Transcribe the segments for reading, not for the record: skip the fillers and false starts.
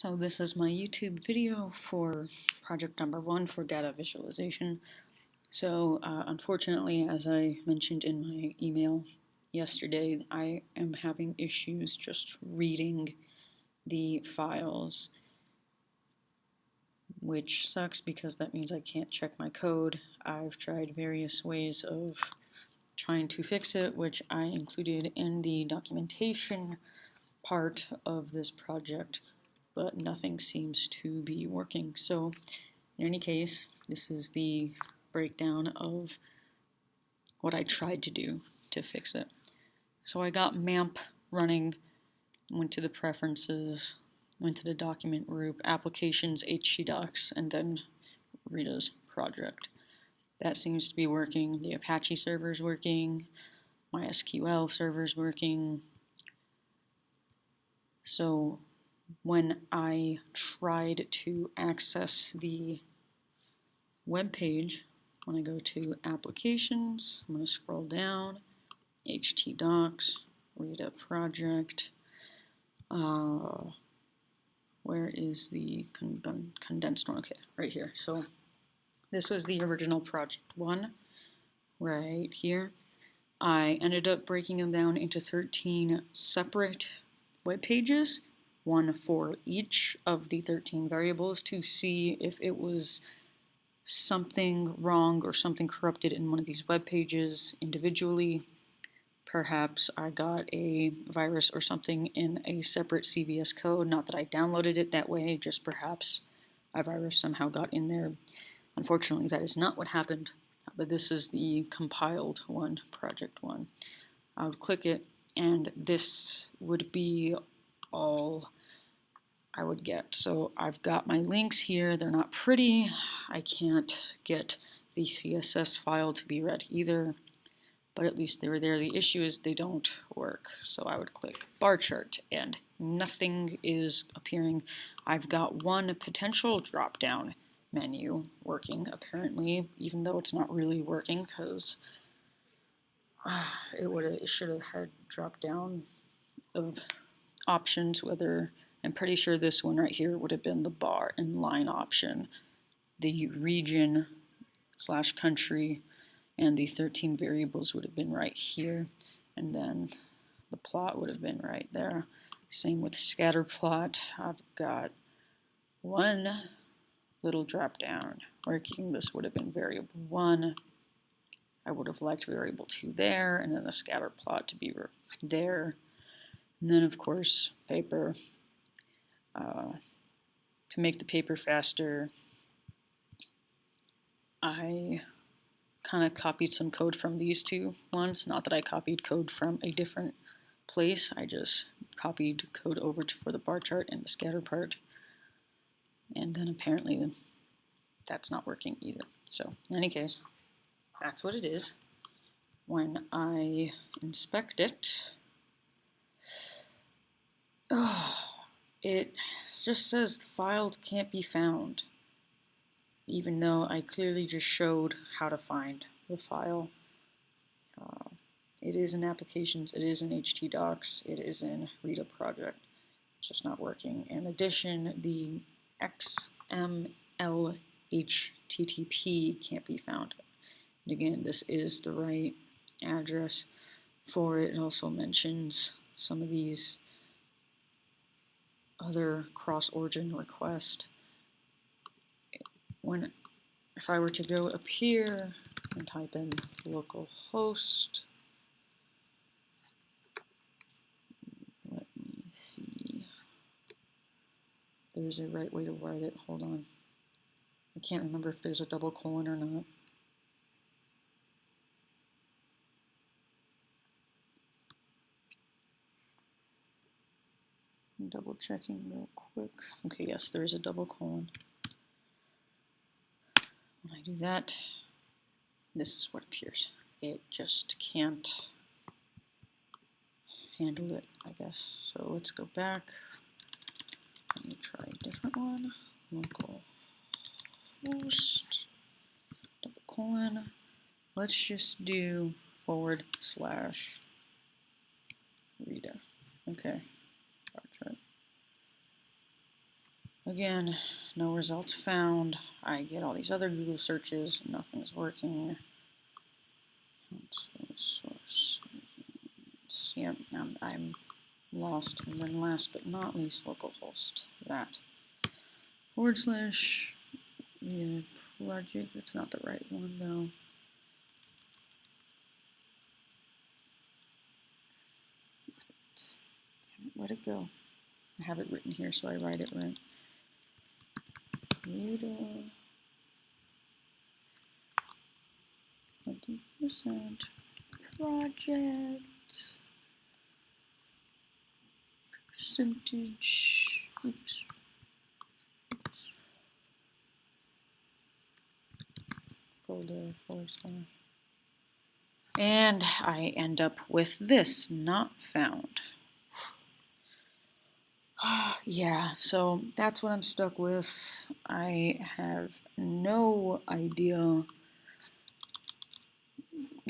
So this is my YouTube video for project number 1 for data visualization. So unfortunately, as I mentioned in my email yesterday, I am having issues just reading the files, which sucks because that means I can't check my code. I've tried various ways of trying to fix it, which I included in the documentation part of this project, but nothing seems to be working. So in any case, this is the breakdown of what I tried to do to fix it. So I got MAMP running, went to the preferences, went to the document group, applications, htdocs, and then Rita's project. That seems to be working. The Apache server is working, MySQL server is working. So when I tried to access the web page, when I go to applications, I'm going to scroll down, htdocs, Rita project. Where is the condensed one? Okay, right here. So this was the original project 1, right here. I ended up breaking them down into 13 separate web pages, one for each of the 13 variables, to see if it was something wrong or something corrupted in one of these web pages individually. Perhaps I got a virus or something in a separate CVS code, not that I downloaded it that way, just perhaps a virus somehow got in there. Unfortunately, that is not what happened, but this is the compiled one, project 1. I would click it, and this would be all I would get. So I've got my links here. They're not pretty. I can't get the CSS file to be read either, but at least they were there. The issue is they don't work. So I would click bar chart and nothing is appearing. I've got one potential drop down menu working apparently, even though it's not really working because it should have had drop down of options, whether I'm pretty sure this one right here would have been the bar and line option. The region / country and the 13 variables would have been right here, and then the plot would have been right there. Same with scatter plot. I've got one little drop down working. This would have been variable 1. I would have liked variable 2 there, and then the scatter plot to be there. And then of course paper. To make the paper faster, I kind of copied some code from these two ones. Not that I copied code from a different place, I just copied code over for the bar chart and the scatter part. And then apparently that's not working either. So in any case, that's what it is. When I inspect it, it just says the file can't be found, even though I clearly just showed how to find the file. It is in applications, it is in htdocs, it is in Rita project. It's just not working. In addition, the XML HTTP can't be found. And again, this is the right address for it. It also mentions some of these other cross-origin requests. If I were to go up here and type in localhost, let me see. There's a right way to write it. Hold on. I can't remember if there's a double colon or not. I'm double checking real quick. Okay, yes, there is a double colon. When I do that, this is what appears. It just can't handle it, I guess. So let's go back. Let me try a different one. Local host, double colon. Let's just do /Rita. Okay, bar chart. Again, no results found. I get all these other Google searches, nothing's working. Source. Yep, I'm lost. And then last but not least, localhost. That / yeah, project. It's not the right one though. Let it go. I have it written here, so I write it right. Data 20% project percentage. Oops. Folder / and I end up with this, not found. Yeah, so that's what I'm stuck with. I have no idea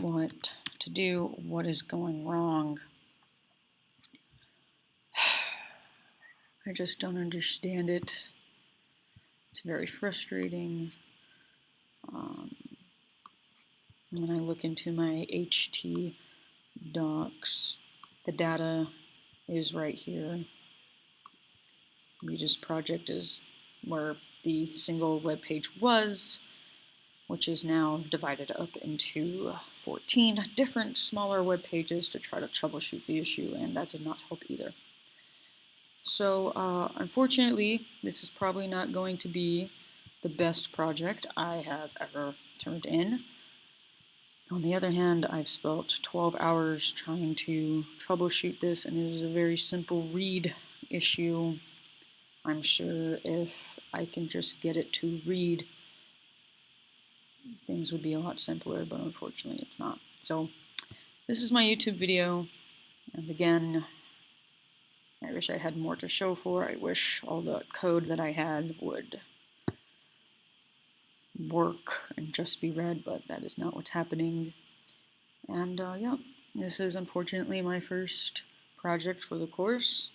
what to do, what is going wrong. I just don't understand it. It's very frustrating. When I look into my HT docs, the data is right here. This project is where the single web page was, which is now divided up into 14 different smaller web pages to try to troubleshoot the issue, and that did not help either. So unfortunately, this is probably not going to be the best project I have ever turned in. On the other hand, I've spent 12 hours trying to troubleshoot this, and it is a very simple read issue. I'm sure if I can just get it to read, things would be a lot simpler, but unfortunately it's not. So this is my YouTube video, and again, I wish I had more to show for. I wish all the code that I had would work and just be read, but that is not what's happening. And yeah, this is unfortunately my first project for the course.